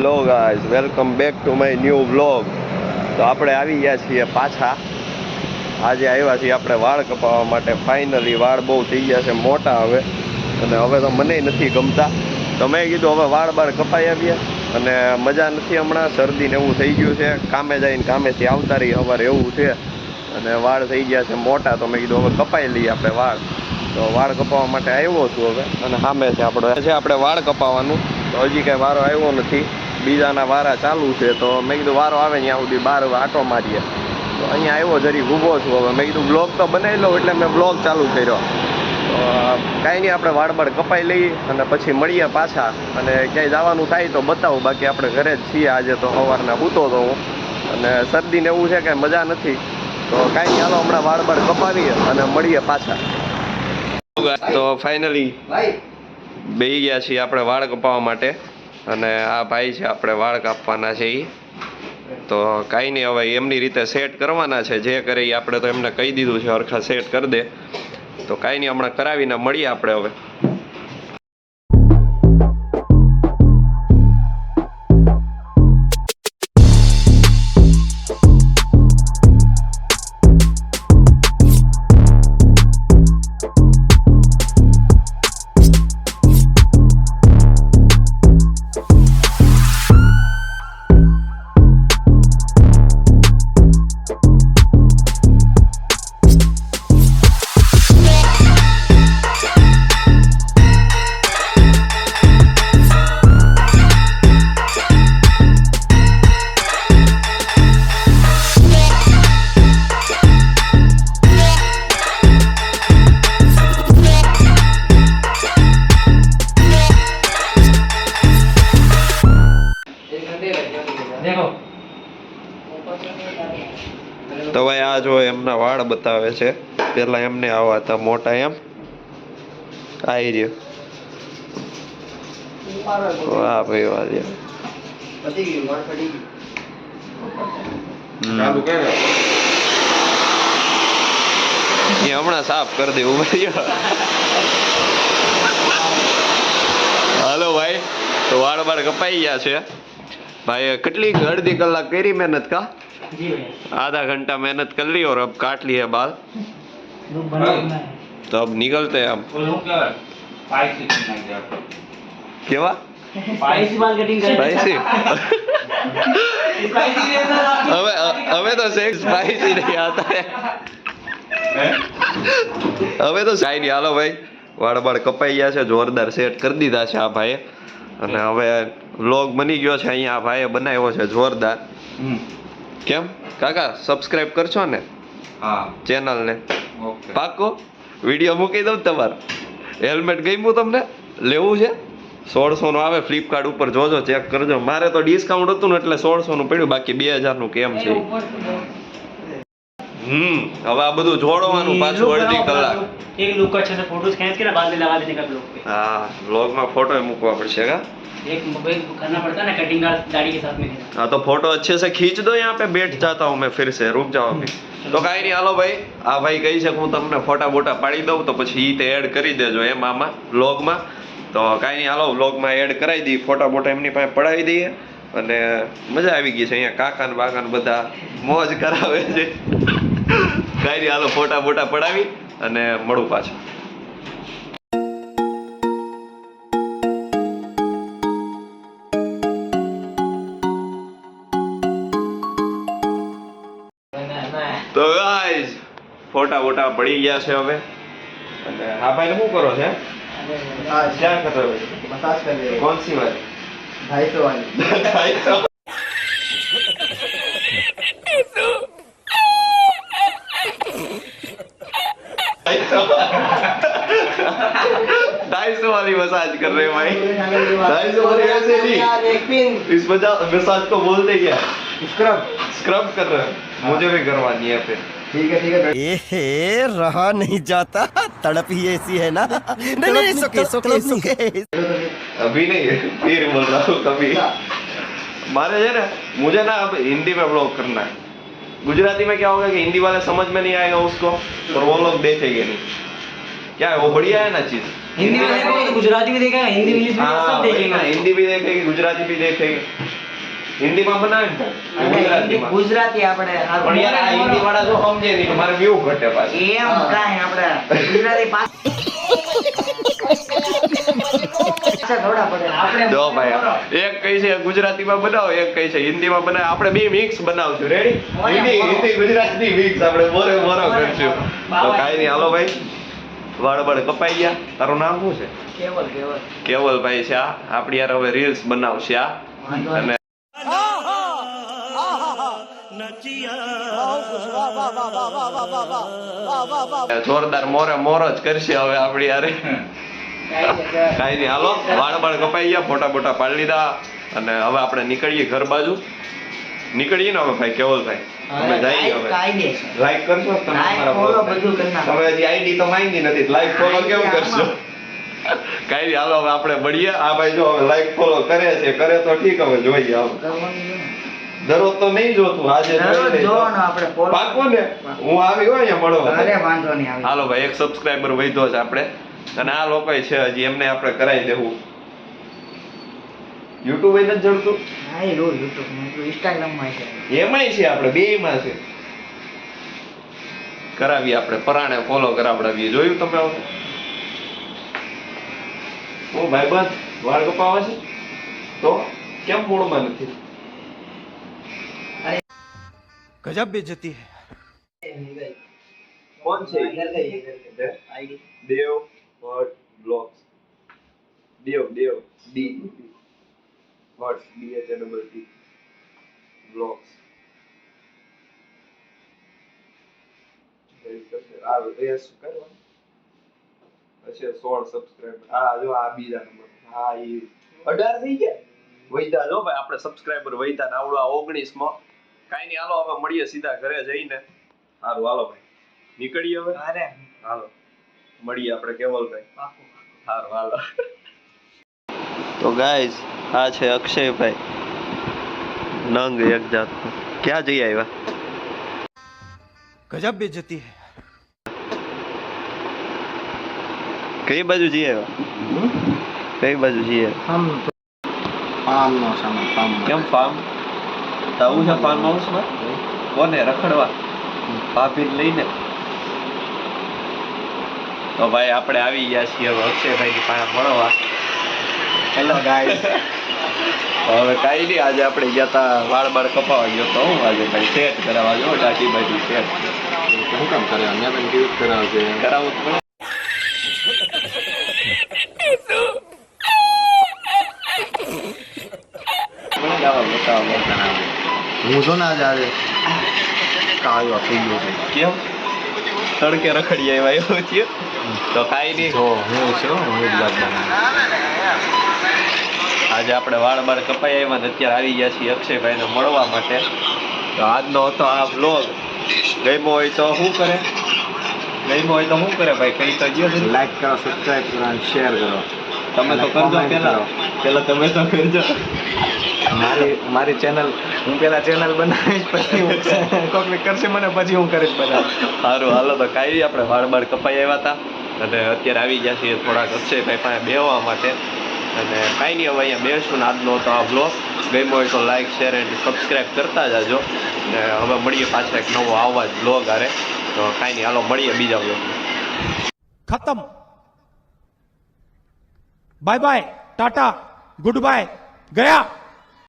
Hello guys, welcome back to my new vlog. તો આપણે આવી ગયા છીએ પાછા. આજે આવ્યા છીએ આપણે વાળ કપાવવા માટે. ફાઇનલી વાળ બહુ થઈ ગયા છે મોટા હવે, અને હવે તો મને નથી ગમતા. તો મેં કીધું હવે વાળ બાર કપાઈ આવીએ, અને મજા નથી હમણાં, શરદી ને એવું થઈ ગયું છે. કામે જઈને કામેથી આવતા રહી સવારે એવું છે, અને વાળ થઈ ગયા છે મોટા. તો મેં કીધું હવે કપાઈ લઈએ આપણે વાળ. તો વાળ કપાવવા માટે આવ્યો છું હવે, અને સામે છે આપણે વાળ કપાવવાનું. તો હજી કાંઈ વારો આવ્યો નથી, બીજાના વારા ચાલુ છે. તો મેં કીધું વારો આવે ત્યાં સુધી બહાર આટો મારીએ. તો અહીંયા આવ્યો જરી ઊભો છું હવે. મેં કીધું બ્લોગ તો બનાવી લઉં, એટલે મેં બ્લોગ ચાલુ કર્યો. તો કાંઈ નહીં, આપણે વાળ બાળ કપાઈ લઈએ અને પછી મળીએ પાછા. અને ક્યાંય જવાનું થાય તો બતાવું, બાકી આપણે ઘરે જ છીએ આજે. તો સવારના સૂતો હતો હું, અને શરદીને એવું છે કાંઈ મજા નથી. તો કાંઈ નહીં, હાલો હમણાં વાળ બાળ કપાવીએ અને મળીએ પાછા. તો ફાઇનલી બેસી ગયા છીએ આપણે વાળ કપાવવા માટે, અને આ ભાઈ છે આપણે વાળ કાપવાના છે એ. તો કાંઈ નહીં, હવે એમની રીતે સેટ કરવાના છે. જે કરે એ આપણે તો એમને કહી દીધું છે, હરખા સેટ કરી દે. તો કાંઈ નહીં, હમણાં કરાવીને મળીએ આપણે હવે. તો ભાઈ આ જો એમના વાળ બતાવે છે. પેલા એમને આવા હતા મોટા, એમ આવી રહ્યો. વાહ ભાઈ વાહ. હમણાં સાફ કરી દેવું ભાઈ. હાલો ભાઈ, તો વાળ બાળ કપાઈ ગયા છે ભાઈ. કેટલી અડધી કલાક કરી મહેનત કા? आधा घंटा मेहनत कर ली और अब काट लिए बाल. तो अब निकलते हैं हम. केवा स्पाइसी बाल कटिंग स्पाइसी. हमें तो सेक्स स्पाइसी नहीं आता है. હવે તો કાંઈ નહીં, હાલો ભાઈ વાળ બાળ કપાઈ ગયા છે, જોરદાર સેટ કરી દીધા છે આ ભાઈએ. અને હવે વ્લોગ બની ગયો છે અહીંયા. આ ભાઈએ બનાવ્યો છે જોરદાર. કેમ કાકા, સબસ્ક્રાઇબ કરશો ને? હા, ચેનલ ને. ઓકે, પાકો વિડીયો મૂકી દઉં તમારે. હેલ્મેટ ગમ્યું તમને? લેવું છે? 1600 નું આવે ફ્લિપકાર્ટ ઉપર, જોજો ચેક કરજો. મારે તો ડિસ્કાઉન્ટ હતું ને એટલે 1600 નું પડ્યું, બાકી 2000 નું કેમ છે. હવે આ બધું જોડવાનું પાછું અડધી કલાક. एक लुक को अच्छे से फोटोज खींच के ना बाद में लगा देने का ब्लॉग पे. हाँ, ब्लॉग में फोटो मूकवा पड़ेगा. एक करना पड़ता है ना, कटिंग का दाढ़ी के साथ में. हाँ, तो फोटो अच्छे से खींच दो. यहाँ पे बैठ जाता हूँ मैं फिर से, रुक जाओ अभी. तो काई नहीं, हालो भाई आ भाई कही છે હું તમને ફોટા બોટા પાડી દઉં, તો પછી ઈ તે એડ કરી દેજો એમ આમાં વ્લોગમાં. તો કાઈ નહીં, હાલો વ્લોગમાં એડ કરાવી દઈએ, ફોટા બોટા એમની પાસે પડાવી દઈએ. અને મજા આવી ગઈ છે અહીંયા. કાકા ને બાકા ને બધા મોજ કરાવે છે. કાઈ નહીં, હાલો ફોટા બોટા પડાવી અને મળું પાછું. તો ગાઈસ ફોટા બોટા પડી ગયા છે હવે. અને હા ભાઈ શું કરો છે? क्या कर रहे हो? मसाज कर रहे हैं. कौन सी वाली? 250 वाली. 250. वाली मसाज कर रहे हैं भाई. 250 वाली ऐसे नहीं, इस मसाज को बोलते क्या? स्क्रब. स्क्रब कर रहे हैं. मुझे भी करवानी है फिर. ठीक है. एहे, रहा नहीं जाता, तड़प ही ऐसी है ना. नहीं, सुके. अभी नहीं, फिर बोल रहा हूँ कभी. मारे है ना, मुझे ना अब हिंदी में ब्लॉग करना है. गुजराती में क्या होगा कि हिंदी वाले समझ में नहीं आएगा उसको, और वो लोग देखेंगे नहीं. क्या है वो बढ़िया है ना चीज. हिंदी में देखोगे तो गुजराती भी देखेगा, हिंदी इंग्लिश में सब देखेगा. हिंदी भी देखेगी, गुजराती भी देखेगी. હિન્દીમાં બનાવે ને ગુજરાતીમાં ગુજરાતી આપણે પણ યાર આ હિન્દી વાળા જો સમજે નહીં તો મારે વ્યૂ ઘટે પાછું એમ કાંઈ આપણે ગુજરાતી પાછા થોડા પડે આપણે જો ભાઈ એક કઈ છે ગુજરાતીમાં બનાવો એક કઈ છે હિન્દીમાં બનાવો આપણે બે મિક્સ બનાવશું રેડી હિન્દી ગુજરાતી મિક્સ આપણે મોરે મોરો કરશું તો કાઈ નહીં હાલો ભાઈ વાળ કપાઈ ગયા તારું નામ શું છે કેવલ કેવલભાઈ છે આ આપણી યાર હવે રીલ્સ બનાવશે આ અને જોરદાર મોરે મોરો જ કરશે હવે આપણી યારે કાઈ નહીં હાલો વાળ કપાઈ ગયા ફોટા બોટા પાડી લીધા અને હવે આપણે નીકળીએ ઘર બાજુ નીકળીએ ને હવે ભાઈ કેવલભાઈ અમે જઈએ હવે લાઈક કરશો તમે અમારા follow blog ને? બધું કરી નાખો. તમે હજી આઈડી તો માંગી નથી લાઈક ફોલો કેમ કરશો કાઈ નહીં હાલો હવે આપણે મળીએ આ ભાઈ જો હવે લાઈક ફોલો કરે છે કરે તો ઠીક હવે જોઈએ હાલો દરરોજ તો નહીં જોતું આજે જોઈ લઈશું. જોવાનું આપણે follow. પાક્કું ને હું આવી હોય અહીંયા મળવા અરે વાંધો નહીં આવી હાલો ભાઈ એક સબસ્ક્રાઇબર વધ્યો છે આપણે અને આ લોકો છે હજી એમને આપણે કરાવી દેવું YouTube એને જ જડતું હા એ રોજ YouTube માં Instagram માં છે એમાંય છે આપણે બેયમાં છે કરાવીએ આપણે પરાણે ફોલો કરાવડાવીએ જોયું તમે હવે હું ભાઈબંધ વાળ કપાવા છે તો કેમ મૂળમાં નથી गजब बेइज्जती है કોણ છે દેવ ભટ્ટ બ્લોગ્સ દેવ ડી ભટ્ટ BHT બ્લોગ્સ આ રેસ કરવા અચ્છા 16 સબસ્ક્રાઇબર આ જો આ બીજા નંબર હા ઈ 18 થઈ ગયા વૈદા જો ભાઈ આપણે સબસ્ક્રાઇબર વૈદા ને આવડો 19 માં કાઈ નહીં હાલો હવે મળીએ સીધા ઘરે જઈને સારું હાલો ભાઈ નીકળીએ હવે અરે હાલો મળીએ આપણે કેવલભાઈ પાકું સારું હાલો તો ગાઈસ આ છે અક્ષયભાઈ નંગ એક જાતનો ક્યાં જઈ આવ્યા गजब बेइज्जती है કઈ બાજુ જઈ આવ્યા કઈ બાજુ જઈ આવ્યા કેમ ફાર્મ આવું છે ફાર્મ હાઉસમાં કોને રખડવા ભાભી લઈને તો ભાઈ આપણે આવી ગયા છીએ હવે અક્ષયભાઈની પાસે મળવા હેલો ગાઈસ હવે કાંઈ નહીં આજે આપણે ગયા તા વાળ કપાવા ગયો તો હું આજે ભાઈ સેટ કરાવવા જો ડાકી બાજુ સેટ શું કામ કરે અહીંયા પણ કેવું કરાવશે કરાવવું જ પડે મને ગાવા બતાવો હું જો ને આજે કાળો થઈ ગયો છે કેમ તડકે રખડી આવ્યા એવું છે તો કાંઈ નહીં જો હું છું હું જ લાગ આજે આપણે વાળ કપાઈ આવ્યા ને અત્યારે આવી ગયા છીએ અક્ષયભાઈને મળવા માટે તો આજનો હતો આ વ્લોગ ગમ્યો હોય તો શું કરે ભાઈ કઈ તો ગયો છે લાઈક કરો સબસ્ક્રાઇબ કરો અને શેર કરો તમે તો કરજો પેલા તમે તો કરજો મારી ચેનલ હું પેલા ચેનલ બનાવીશ પછી કોકને કરશે મને પછી હું કરીશ બધા સારું હાલો તો કાંઈ આપણે વાળ કપાઈ આવ્યા હતા અને અત્યારે આવી ગયા છીએ થોડાક અક્ષયભાઈ પાસે બેહવા માટે અને કાંઈ નહીં હવે અહીંયા બેસું ને આજનો તો આ વ્લોગ ગમ્યો હોય તો લાઈક શેર એન્ડ સબસ્ક્રાઈબ કરતા જાજો ને હવે મળીએ પાછા એક નવો આવા જ વ્લોગ આરે તો કાંઈ નહીં હાલો મળીએ બીજા વ્લોગમાં खत्म bye bye tata goodbye गया